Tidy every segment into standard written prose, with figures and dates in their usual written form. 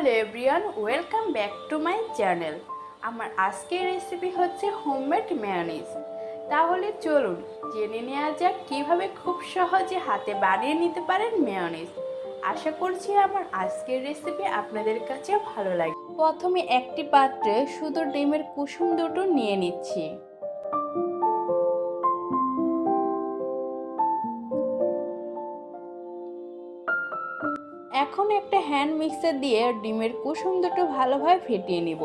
Hello everyone, welcome back to my channel. আমার আজকের recipe হচ্ছে হোমমেড মেয়োনিজ। তাহলে চলুন জেনে নেওয়া যাক কীভাবে খুব সহজে হাতে বানিয়ে নিতে পারেন মেয়োনিজ। আশা করছি আমার আজকের রেসিপি আপনাদের কাছে ভালো লাগে। প্রথমে একটি পাত্রে শুধু ডিমের কুসুম দুটো নিয়ে নিচ্ছি। এখন একটা হ্যান্ড মিক্সার দিয়ে ডিমের কুসুম দুটো ভালোভাবে ফেটিয়ে নিব।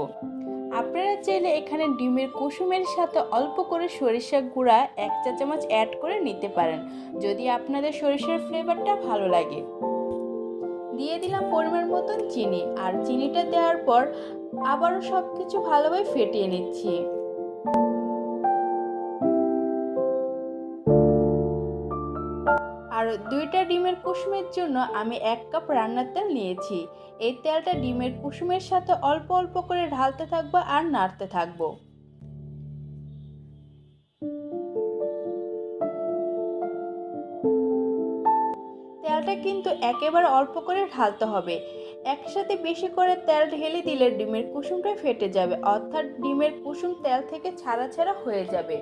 আপনারা চাইলে এখানে ডিমের কুসুমের সাথে অল্প করে সরিষার গুঁড়া 1 চা চামচ অ্যাড করে নিতে পারেন, যদি আপনাদের সরিষার ফ্লেভারটা ভালো লাগে। দিয়ে দিলাম পরিমাণ মতন চিনি, আর চিনিটা দেওয়ার পর আবারও সব কিছু ভালোভাবে ফেটিয়ে নিচ্ছি। আর 2টা ডিমের কুসুমের জন্য আমি 1 কাপ রান্নার তেল নিয়েছি। এই তেলটা ডিমের কুসুমের সাথে অল্প অল্প করে ঢালতে থাকবো আর নাড়তে থাকবো। তেলটা কিন্তু একেবারে অল্প করে ঢালতে হবে। একসাথে বেশি করে তেল ঢেলে দিলে ডিমের কুসুমটা ফেটে যাবে, অর্থাৎ ডিমের কুসুম তেল থেকে ছাড়া ছাড়া হয়ে যাবে।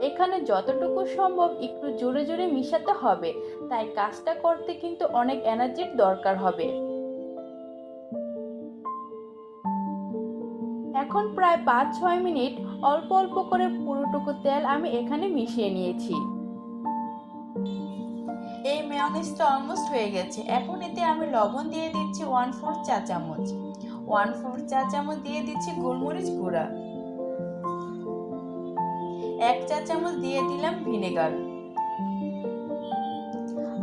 এখানে যতটুকু সম্ভব একটু জোরে জোরে মিশাতে হবে, তাই কাজটা করতে কিন্তু অনেক এনার্জির দরকার হবে। এখন প্রায় 5-6 মিনিট অল্প অল্প করে পুরোটুকু তেল আমি এখানে মিশিয়ে নিয়েছি। এই মেয়োনিজটা অলমোস্ট হয়ে গেছে। এখন এতে আমি লবণ দিয়ে দিচ্ছি 1/4 চা চামচ, 1/4 চা চামচ দিয়ে দিচ্ছি গোলমরিচ গুঁড়া, 1 চা চামচ দিয়ে দিলাম ভিনেগার,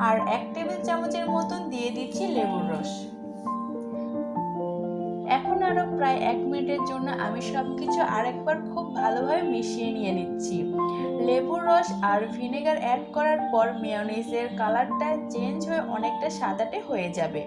আর 1 টেবিল চামচের মতন দিয়ে দিচ্ছি লেবুর রস। এখন আরো প্রায় 1 মিনিটের জন্য আমি সবকিছু আরেকবার খুব ভালোভাবে মিশিয়ে নিয়ে নিচ্ছি। লেবুর রস আর ভিনেগার অ্যাড করার পর মেয়োনিজের কালারটা চেঞ্জ হয়ে অনেকটা সাদাটে হয়ে যাবে।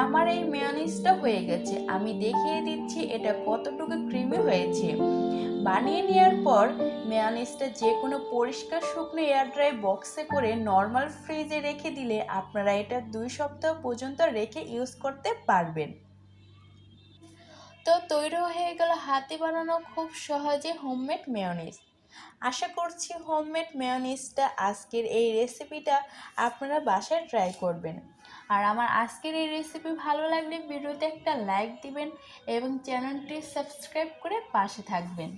আমার এই মেয়োনিজটা হয়ে গেছে। আমি দেখিয়ে দিচ্ছি এটা কতটুকু ক্রিমি হয়েছে। বানিয়ে নেওয়ার পর মেয়োনিজটা যে কোনো পরিষ্কার শুকনো এয়ার ড্রাই বক্সে করে নর্মাল ফ্রিজে রেখে দিলে আপনারা এটা 2 সপ্তাহ পর্যন্ত রেখে ইউজ করতে পারবেন। তো তৈরি হয়ে গেল হাতে বানানো খুব সহজে হোমমেড মেয়োনিজ। আশা করছি হোমমেড মেয়োনিজটা আজকের এই রেসিপিটা আপনারা বাসায় ট্রাই করবেন। আর আমার আজকের এই রেসিপি ভালো লাগলে ভিডিওতে একটা লাইক দিবেন এবং চ্যানেলটি সাবস্ক্রাইব করে পাশে থাকবেন।